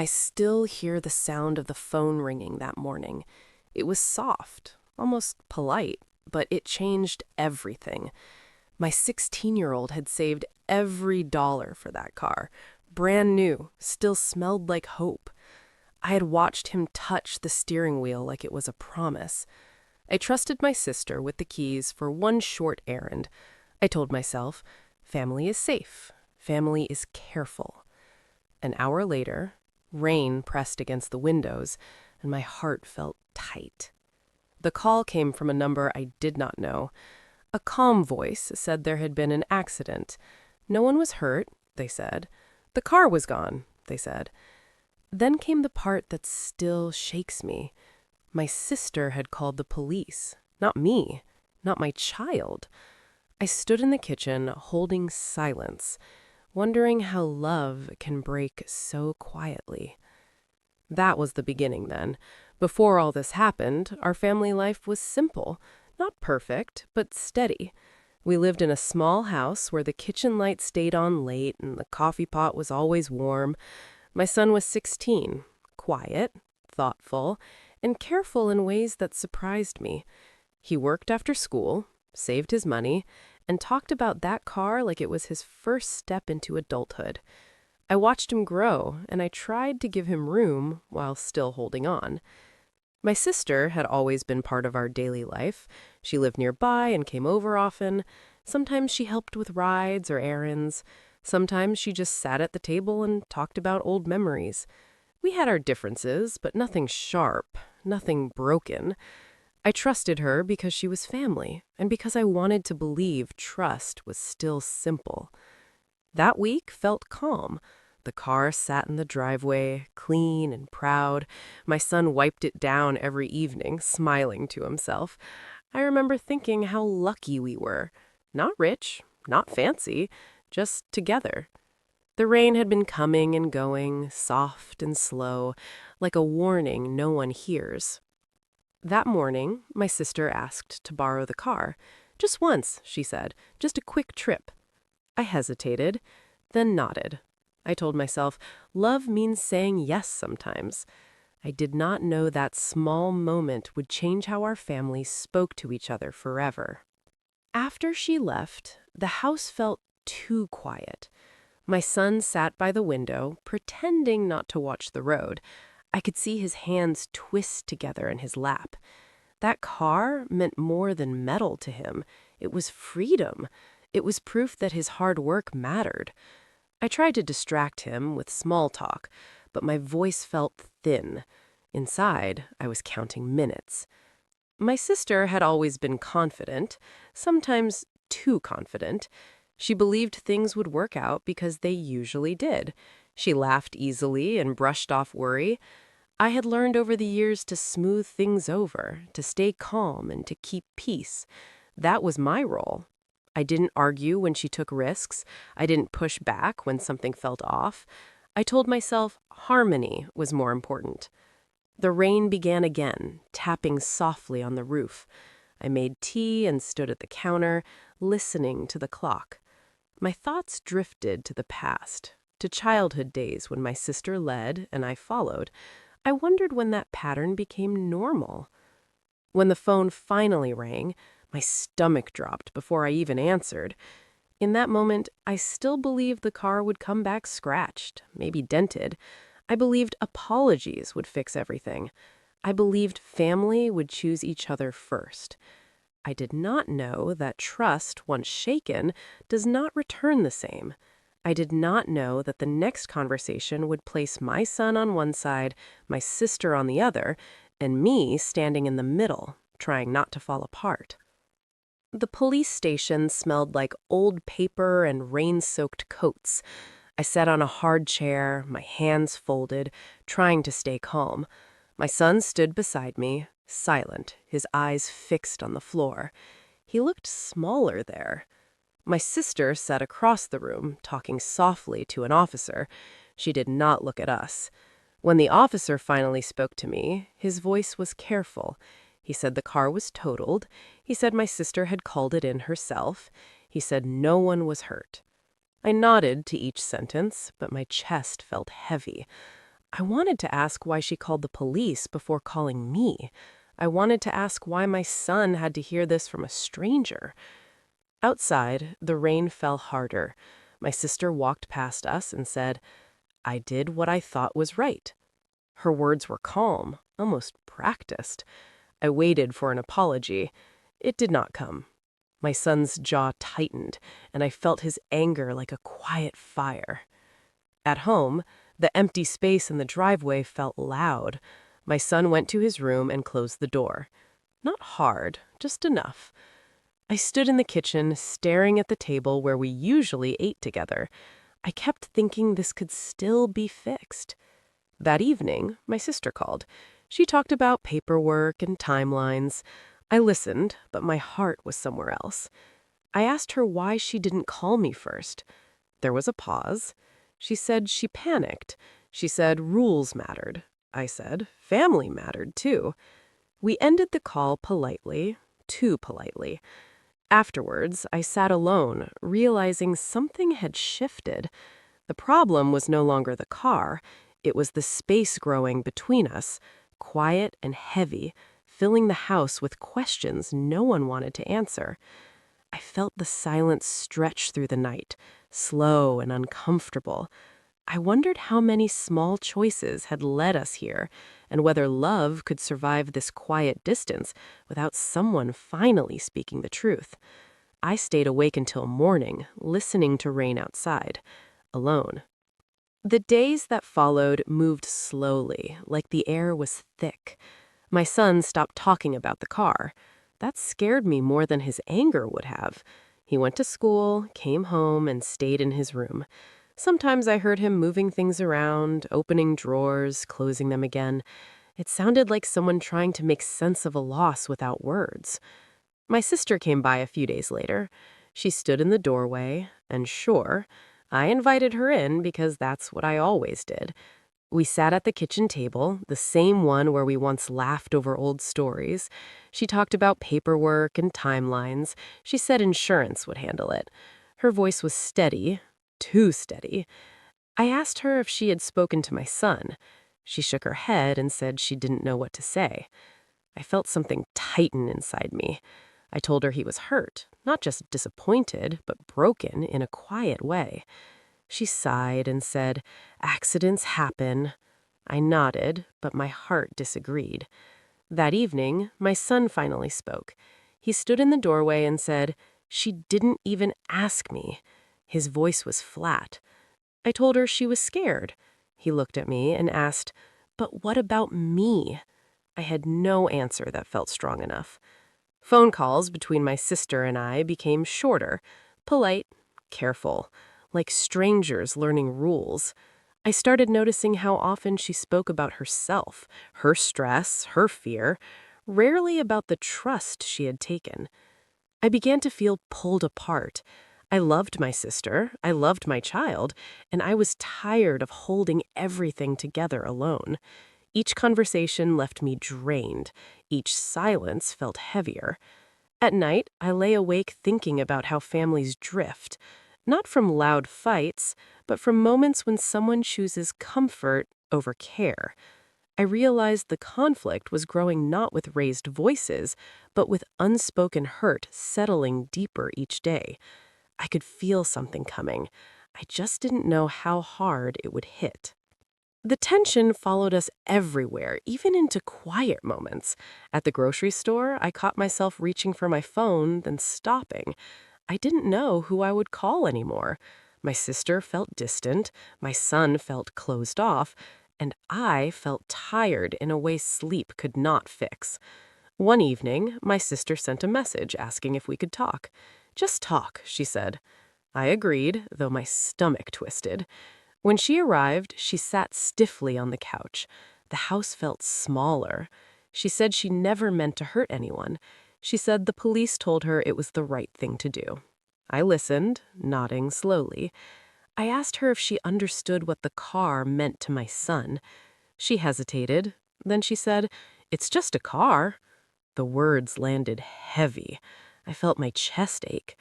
I still hear the sound of the phone ringing that morning. It was soft, almost polite, but it changed everything. My 16-year-old had saved every dollar for that car. Brand new, still smelled like hope. I had watched him touch the steering wheel like it was a promise. I trusted my sister with the keys for one short errand. I told myself, family is safe. Family is careful. An hour later, rain pressed against the windows, and my heart felt tight. The call came from a number I did not know. A calm voice said there had been an accident. No one was hurt, they said. The car was gone, they said. Then came the part that still shakes me. My sister had called the police. Not me. Not my child. I stood in the kitchen, holding silence, wondering how love can break so quietly. That was the beginning then. Before all this happened, our family life was simple. Not perfect, but steady. We lived in a small house where the kitchen light stayed on late and the coffee pot was always warm. My son was 16, quiet, thoughtful, and careful in ways that surprised me. He worked after school, saved his money, and talked about that car like it was his first step into adulthood. I watched him grow, and I tried to give him room while still holding on. My sister had always been part of our daily life. She lived nearby and came over often. Sometimes she helped with rides or errands. Sometimes she just sat at the table and talked about old memories. We had our differences, but nothing sharp, nothing broken. I trusted her because she was family, and because I wanted to believe trust was still simple. That week felt calm. The car sat in the driveway, clean and proud. My son wiped it down every evening, smiling to himself. I remember thinking how lucky we were. Not rich, not fancy, just together. The rain had been coming and going, soft and slow, like a warning no one hears. That morning, my sister asked to borrow the car. Just once, she said, just a quick trip. I hesitated, then nodded. I told myself, love means saying yes sometimes. I did not know that small moment would change how our families spoke to each other forever. After she left, the house felt too quiet. My son sat by the window, pretending not to watch the road. I could see his hands twist together in his lap. That car meant more than metal to him. It was freedom. It was proof that his hard work mattered. I tried to distract him with small talk, but my voice felt thin. Inside, I was counting minutes. My sister had always been confident, sometimes too confident. She believed things would work out because they usually did. She laughed easily and brushed off worry. I had learned over the years to smooth things over, to stay calm and to keep peace. That was my role. I didn't argue when she took risks. I didn't push back when something felt off. I told myself harmony was more important. The rain began again, tapping softly on the roof. I made tea and stood at the counter, listening to the clock. My thoughts drifted to the past, to childhood days when my sister led and I followed. I wondered when that pattern became normal. When the phone finally rang, my stomach dropped before I even answered. In that moment, I still believed the car would come back scratched, maybe dented. I believed apologies would fix everything. I believed family would choose each other first. I did not know that trust, once shaken, does not return the same. I did not know that the next conversation would place my son on one side, my sister on the other, and me standing in the middle, trying not to fall apart. The police station smelled like old paper and rain-soaked coats. I sat on a hard chair, my hands folded, trying to stay calm. My son stood beside me, silent, his eyes fixed on the floor. He looked smaller there. My sister sat across the room, talking softly to an officer. She did not look at us. When the officer finally spoke to me, his voice was careful. He said the car was totaled. He said my sister had called it in herself. He said no one was hurt. I nodded to each sentence, but my chest felt heavy. I wanted to ask why she called the police before calling me. I wanted to ask why my son had to hear this from a stranger. Outside, the rain fell harder. My sister walked past us and said, "I did what I thought was right." Her words were calm, almost practiced. I waited for an apology. It did not come. My son's jaw tightened, and I felt his anger like a quiet fire. At home, the empty space in the driveway felt loud. My son went to his room and closed the door. Not hard, just enough. I stood in the kitchen, staring at the table where we usually ate together. I kept thinking this could still be fixed. That evening, my sister called. She talked about paperwork and timelines. I listened, but my heart was somewhere else. I asked her why she didn't call me first. There was a pause. She said she panicked. She said rules mattered. I said family mattered too. We ended the call politely, too politely. Afterwards, I sat alone, realizing something had shifted. The problem was no longer the car. It was the space growing between us, quiet and heavy, filling the house with questions no one wanted to answer. I felt the silence stretch through the night, slow and uncomfortable. I wondered how many small choices had led us here, and whether love could survive this quiet distance without someone finally speaking the truth. I stayed awake until morning, listening to rain outside, alone. The days that followed moved slowly, like the air was thick. My son stopped talking about the car. That scared me more than his anger would have. He went to school, came home, and stayed in his room. Sometimes I heard him moving things around, opening drawers, closing them again. It sounded like someone trying to make sense of a loss without words. My sister came by a few days later. She stood in the doorway, and sure, I invited her in because that's what I always did. We sat at the kitchen table, the same one where we once laughed over old stories. She talked about paperwork and timelines. She said insurance would handle it. Her voice was steady, too steady. I asked her if she had spoken to my son. She shook her head and said she didn't know what to say. I felt something tighten inside me. I told her he was hurt, not just disappointed, but broken in a quiet way. She sighed and said, "Accidents happen." I nodded, but my heart disagreed. That evening, my son finally spoke. He stood in the doorway and said, "She didn't even ask me." His voice was flat. I told her she was scared. He looked at me and asked, "But what about me?" I had no answer that felt strong enough. Phone calls between my sister and I became shorter, polite, careful, like strangers learning rules. I started noticing how often she spoke about herself, her stress, her fear, rarely about the trust she had taken. I began to feel pulled apart. I loved my sister, I loved my child, and I was tired of holding everything together alone. Each conversation left me drained. Each silence felt heavier. At night, I lay awake thinking about how families drift, not from loud fights, but from moments when someone chooses comfort over care. I realized the conflict was growing not with raised voices, but with unspoken hurt settling deeper each day. I could feel something coming. I just didn't know how hard it would hit. The tension followed us everywhere, even into quiet moments. At the grocery store, I caught myself reaching for my phone, then stopping. I didn't know who I would call anymore. My sister felt distant, my son felt closed off, and I felt tired in a way sleep could not fix. One evening, my sister sent a message asking if we could talk. "Just talk," she said. I agreed, though my stomach twisted. When she arrived, she sat stiffly on the couch. The house felt smaller. She said she never meant to hurt anyone. She said the police told her it was the right thing to do. I listened, nodding slowly. I asked her if she understood what the car meant to my son. She hesitated. Then she said, "It's just a car." The words landed heavy. I felt my chest ache.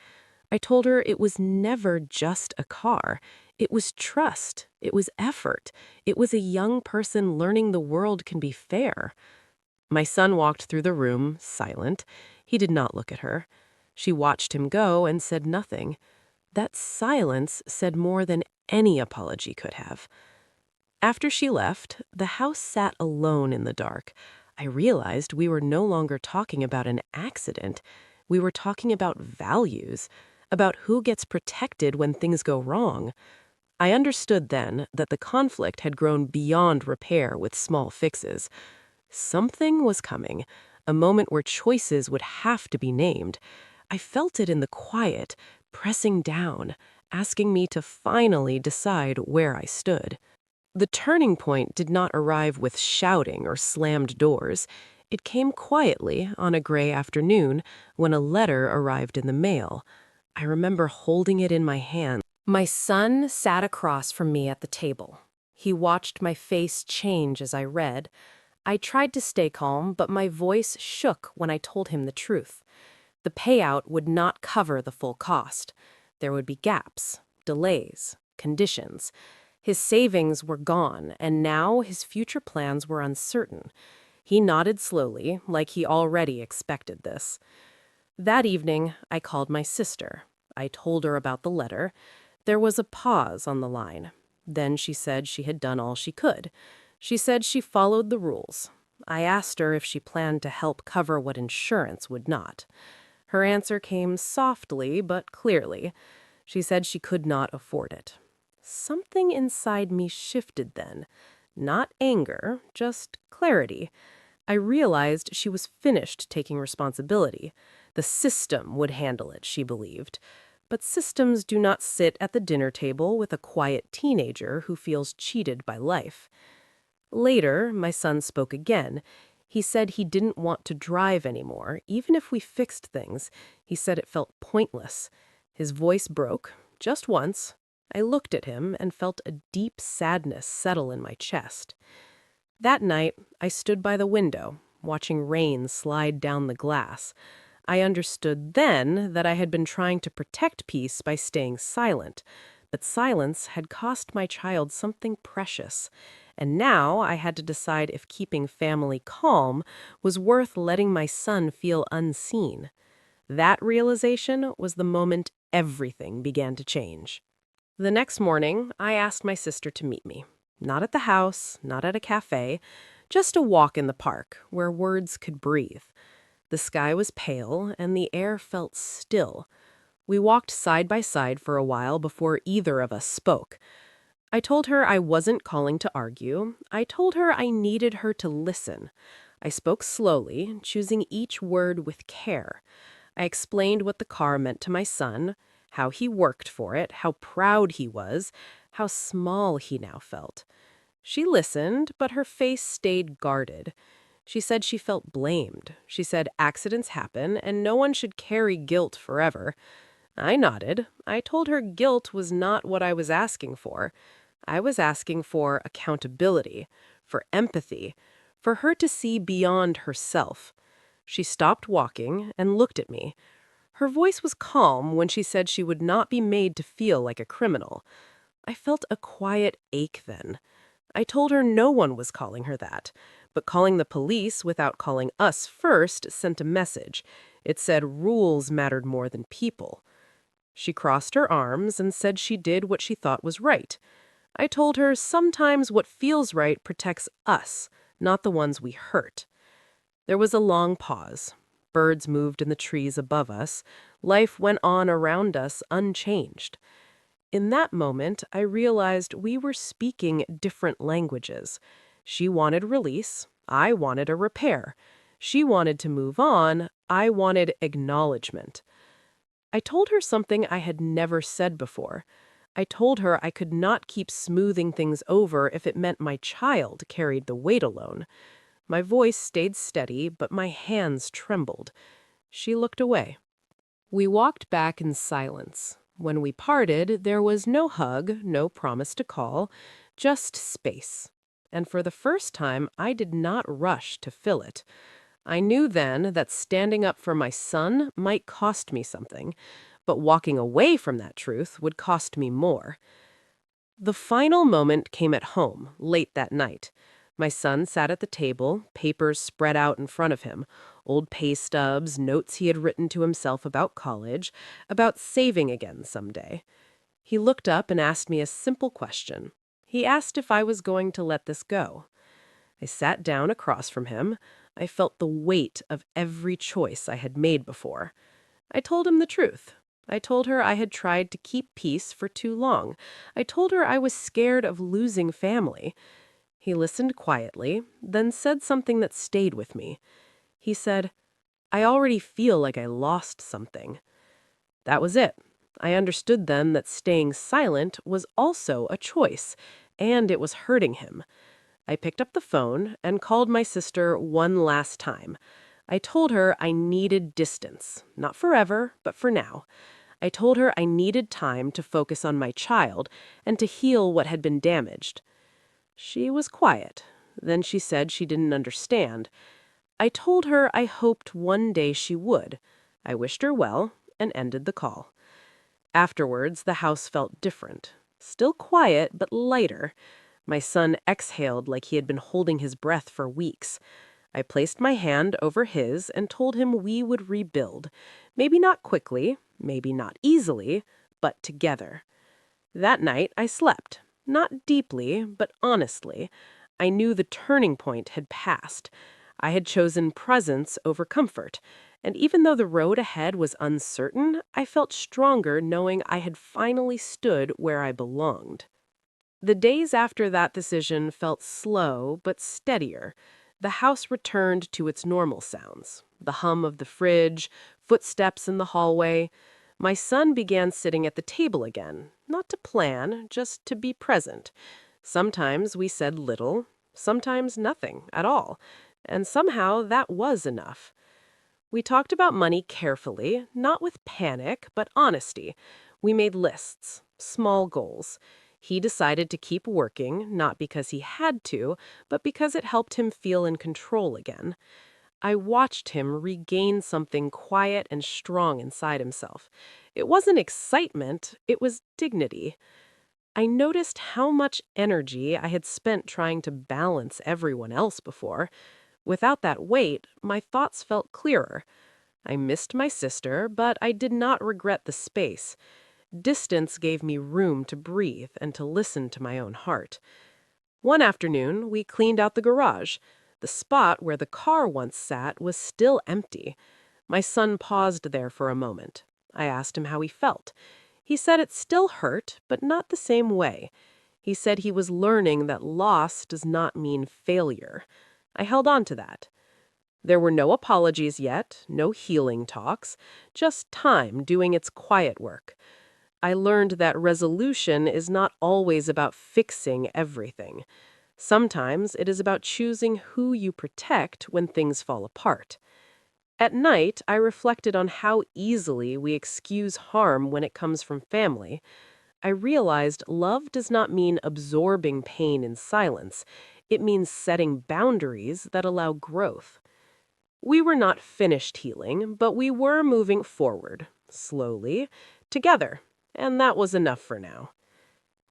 I told her it was never just a car. It was trust. It was effort. It was a young person learning the world can be fair. My son walked through the room, silent. He did not look at her. She watched him go and said nothing. That silence said more than any apology could have. After she left, the house sat alone in the dark. I realized we were no longer talking about an accident. We were talking about values, about who gets protected when things go wrong. I understood then that the conflict had grown beyond repair with small fixes. Something was coming, a moment where choices would have to be named. I felt it in the quiet, pressing down, asking me to finally decide where I stood. The turning point did not arrive with shouting or slammed doors. It came quietly on a gray afternoon when a letter arrived in the mail. I remember holding it in my hand. My son sat across from me at the table. He watched my face change as I read. I tried to stay calm, but my voice shook when I told him the truth. The payout would not cover the full cost. There would be gaps, delays, conditions. His savings were gone, and now his future plans were uncertain. He nodded slowly, like he already expected this. That evening, I called my sister. I told her about the letter. There was a pause on the line. Then she said she had done all she could. She said she followed the rules. I asked her if she planned to help cover what insurance would not. Her answer came softly but clearly. She said she could not afford it. Something inside me shifted then. Not anger, just clarity. I realized she was finished taking responsibility. The system would handle it, she believed. But systems do not sit at the dinner table with a quiet teenager who feels cheated by life. Later, my son spoke again. He said he didn't want to drive anymore, even if we fixed things. He said it felt pointless. His voice broke, just once. I looked at him and felt a deep sadness settle in my chest. That night, I stood by the window, watching rain slide down the glass. I understood then that I had been trying to protect peace by staying silent, but silence had cost my child something precious. And now I had to decide if keeping family calm was worth letting my son feel unseen. That realization was the moment everything began to change. The next morning, I asked my sister to meet me. Not at the house, not at a cafe, just a walk in the park where words could breathe. The sky was pale and the air felt still. We walked side by side for a while before either of us spoke. I told her I wasn't calling to argue. I told her I needed her to listen. I spoke slowly, choosing each word with care. I explained what the car meant to my son, how he worked for it, how proud he was, how small he now felt. She listened, but her face stayed guarded. She said she felt blamed. She said accidents happen and no one should carry guilt forever. I nodded. I told her guilt was not what I was asking for. I was asking for accountability, for empathy, for her to see beyond herself. She stopped walking and looked at me. Her voice was calm when she said she would not be made to feel like a criminal. I felt a quiet ache then. I told her no one was calling her that, but calling the police without calling us first sent a message. It said rules mattered more than people. She crossed her arms and said she did what she thought was right. I told her sometimes what feels right protects us, not the ones we hurt. There was a long pause. Birds moved in the trees above us. Life went on around us unchanged. In that moment, I realized we were speaking different languages. She wanted release. I wanted a repair. She wanted to move on. I wanted acknowledgement. I told her something I had never said before. I told her I could not keep smoothing things over if it meant my child carried the weight alone. My voice stayed steady, but my hands trembled. She looked away. We walked back in silence. When we parted, there was no hug, no promise to call, just space. And for the first time, I did not rush to fill it. I knew then that standing up for my son might cost me something, but walking away from that truth would cost me more. The final moment came at home, late that night. My son sat at the table, papers spread out in front of him, old pay stubs, notes he had written to himself about college, about saving again someday. He looked up and asked me a simple question. He asked if I was going to let this go. I sat down across from him. I felt the weight of every choice I had made before. I told him the truth. I told her I had tried to keep peace for too long. I told her I was scared of losing family. He listened quietly, then said something that stayed with me. He said, "I already feel like I lost something." That was it. I understood then that staying silent was also a choice, and it was hurting him. I picked up the phone and called my sister one last time. I told her I needed distance, not forever, but for now. I told her I needed time to focus on my child and to heal what had been damaged. She was quiet. Then she said she didn't understand. I told her I hoped one day she would. I wished her well and ended the call. Afterwards, the house felt different. Still quiet, but lighter. My son exhaled like he had been holding his breath for weeks. I placed my hand over his and told him we would rebuild. Maybe not quickly, maybe not easily, but together. That night I slept. Not deeply, but honestly. I knew the turning point had passed. I had chosen presence over comfort. And even though the road ahead was uncertain, I felt stronger knowing I had finally stood where I belonged. The days after that decision felt slow but steadier. The house returned to its normal sounds. The hum of the fridge, footsteps in the hallway. My son began sitting at the table again, not to plan, just to be present. Sometimes we said little, sometimes nothing at all, and somehow that was enough. We talked about money carefully, not with panic, but honesty. We made lists, small goals. He decided to keep working, not because he had to, but because it helped him feel in control again. I watched him regain something quiet and strong inside himself. It wasn't excitement, it was dignity. I noticed how much energy I had spent trying to balance everyone else before. Without that weight, my thoughts felt clearer. I missed my sister, but I did not regret the space. Distance gave me room to breathe and to listen to my own heart. One afternoon, we cleaned out the garage. The spot where the car once sat was still empty. My son paused there for a moment. I asked him how he felt. He said it still hurt, but not the same way. He said he was learning that loss does not mean failure. I held on to that. There were no apologies yet, no healing talks, just time doing its quiet work. I learned that resolution is not always about fixing everything. Sometimes it is about choosing who you protect when things fall apart. At night, I reflected on how easily we excuse harm when it comes from family. I realized love does not mean absorbing pain in silence. It means setting boundaries that allow growth. We were not finished healing, but we were moving forward, slowly, together, and that was enough for now.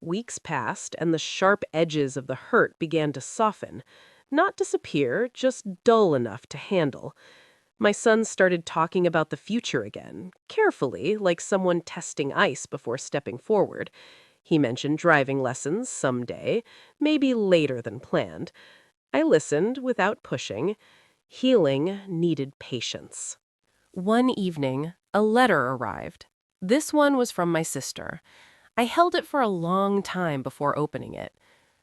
Weeks passed, and the sharp edges of the hurt began to soften. Not disappear, just dull enough to handle. My son started talking about the future again, carefully, like someone testing ice before stepping forward. He mentioned driving lessons someday, maybe later than planned. I listened without pushing. Healing needed patience. One evening, a letter arrived. This one was from my sister. I held it for a long time before opening it.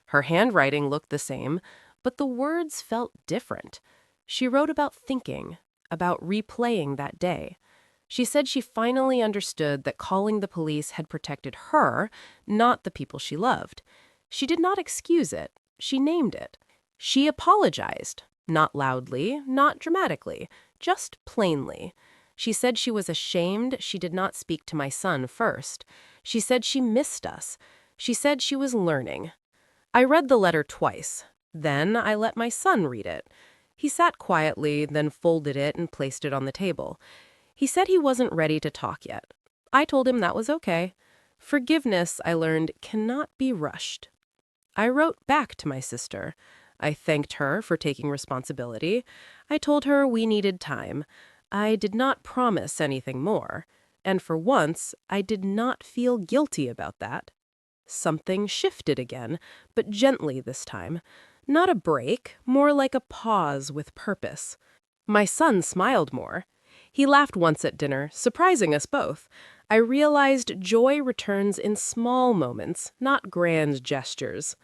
Her handwriting looked the same, but the words felt different. She wrote about thinking, about replaying that day. She said she finally understood that calling the police had protected her, not the people she loved. She did not excuse it. She named it. She apologized. Not loudly, not dramatically, just plainly. She said she was ashamed she did not speak to my son first. She said she missed us. She said she was learning. I read the letter twice. Then I let my son read it. He sat quietly, then folded it and placed it on the table. He said he wasn't ready to talk yet. I told him that was okay. Forgiveness, I learned, cannot be rushed. I wrote back to my sister. I thanked her for taking responsibility. I told her we needed time. I did not promise anything more. And for once, I did not feel guilty about that. Something shifted again, but gently this time. Not a break, more like a pause with purpose. My son smiled more. He laughed once at dinner, surprising us both. I realized joy returns in small moments, not grand gestures.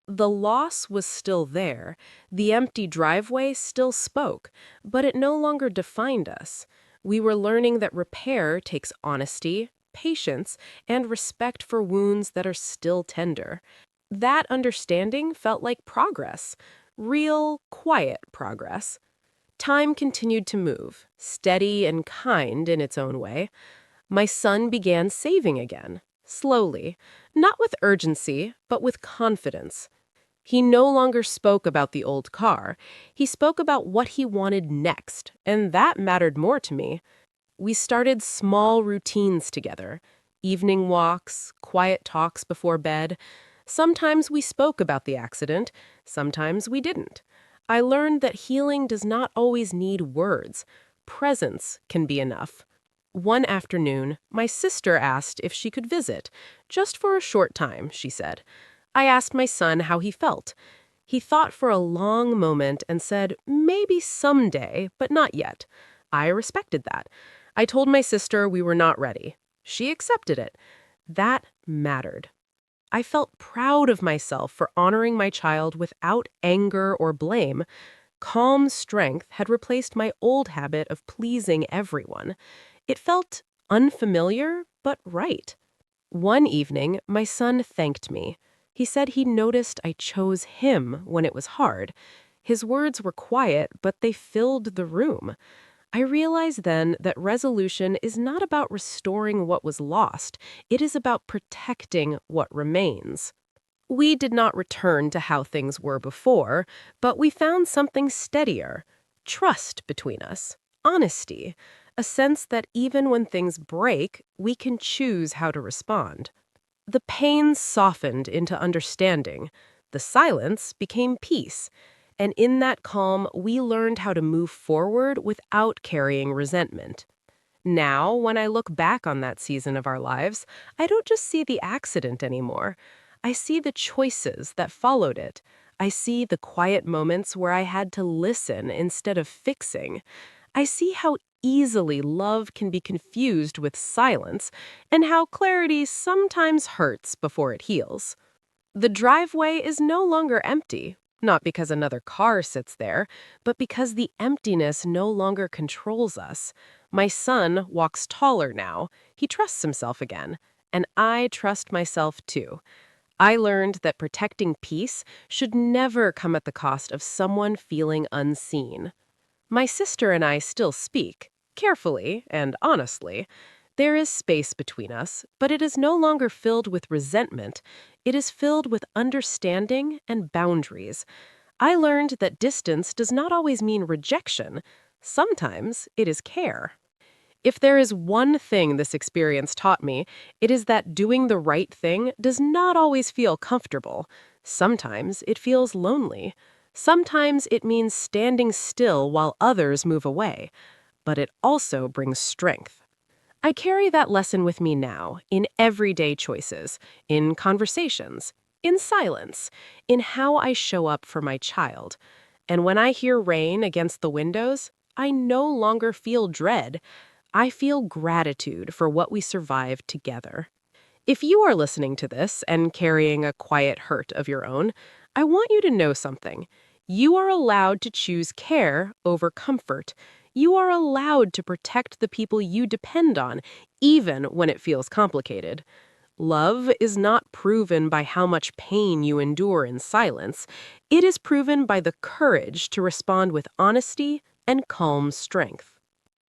The loss was still there. The empty driveway still spoke, but it no longer defined us. We were learning that repair takes honesty, patience, and respect for wounds that are still tender. That understanding felt like progress, real, quiet progress. Time continued to move, steady and kind in its own way. My son began saving again, slowly, not with urgency, but with confidence. He no longer spoke about the old car. He spoke about what he wanted next, and that mattered more to me. We started small routines together, evening walks, quiet talks before bed. Sometimes we spoke about the accident, sometimes we didn't. I learned that healing does not always need words. Presence can be enough. One afternoon, my sister asked if she could visit. Just for a short time, she said. I asked my son how he felt. He thought for a long moment and said, maybe someday, but not yet. I respected that. I told my sister we were not ready. She accepted it. That mattered. I felt proud of myself for honoring my child without anger or blame. Calm strength had replaced my old habit of pleasing everyone. It felt unfamiliar, but right. One evening, my son thanked me. He said he noticed I chose him when it was hard. His words were quiet, but they filled the room. I realized then that resolution is not about restoring what was lost. It is about protecting what remains. We did not return to how things were before, but we found something steadier. Trust between us. Honesty. A sense that even when things break, we can choose how to respond. The pain softened into understanding. The silence became peace. And in that calm, we learned how to move forward without carrying resentment. Now, when I look back on that season of our lives, I don't just see the accident anymore. I see the choices that followed it. I see the quiet moments where I had to listen instead of fixing. I see how easily love can be confused with silence, and how clarity sometimes hurts before it heals. The driveway is no longer empty, not because another car sits there, but because the emptiness no longer controls us. My son walks taller now. He trusts himself again, and I trust myself too. I learned that protecting peace should never come at the cost of someone feeling unseen. My sister and I still speak, carefully and honestly. There is space between us, but it is no longer filled with resentment. It is filled with understanding and boundaries. I learned that distance does not always mean rejection. Sometimes it is care. If there is one thing this experience taught me, it is that doing the right thing does not always feel comfortable. Sometimes it feels lonely. Sometimes it means standing still while others move away. But it also brings strength. I carry that lesson with me now, in everyday choices, in conversations, in silence, in how I show up for my child. And when I hear rain against the windows, I no longer feel dread. I feel gratitude for what we survived together. If you are listening to this and carrying a quiet hurt of your own, I want you to know something. You are allowed to choose care over comfort. You are allowed to protect the people you depend on, even when it feels complicated. Love is not proven by how much pain you endure in silence. It is proven by the courage to respond with honesty and calm strength.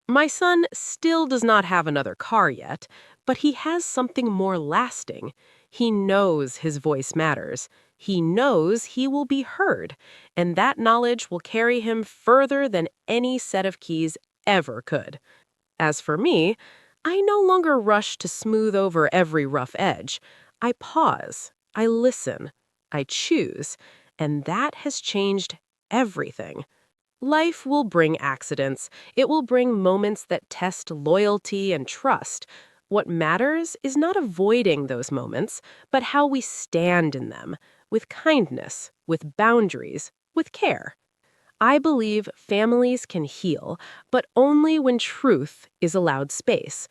My son still does not have another car yet, but he has something more lasting. He knows his voice matters. He knows he will be heard, and that knowledge will carry him further than any set of keys ever could. As for me, I no longer rush to smooth over every rough edge. I pause, I listen, I choose, and that has changed everything. Life will bring accidents. It will bring moments that test loyalty and trust. What matters is not avoiding those moments, but how we stand in them, with kindness, with boundaries, with care. I believe families can heal, but only when truth is allowed space,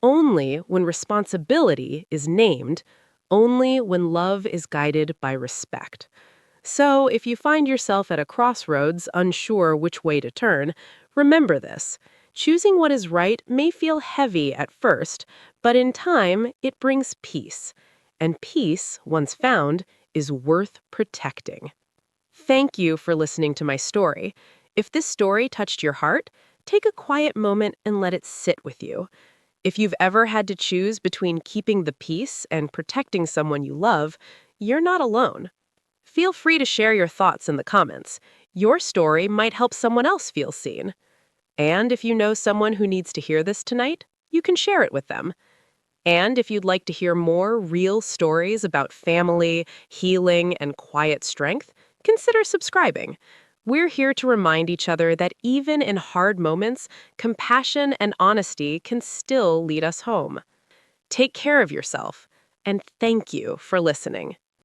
only when responsibility is named, only when love is guided by respect. So, if you find yourself at a crossroads, unsure which way to turn, remember this. Choosing what is right may feel heavy at first, but in time, it brings peace. And peace, once found, is worth protecting. Thank you for listening to my story. If this story touched your heart, take a quiet moment and let it sit with you. If you've ever had to choose between keeping the peace and protecting someone you love, you're not alone. Feel free to share your thoughts in the comments. Your story might help someone else feel seen. And if you know someone who needs to hear this tonight, you can share it with them. And if you'd like to hear more real stories about family, healing, and quiet strength, consider subscribing. We're here to remind each other that even in hard moments, compassion and honesty can still lead us home. Take care of yourself, and thank you for listening.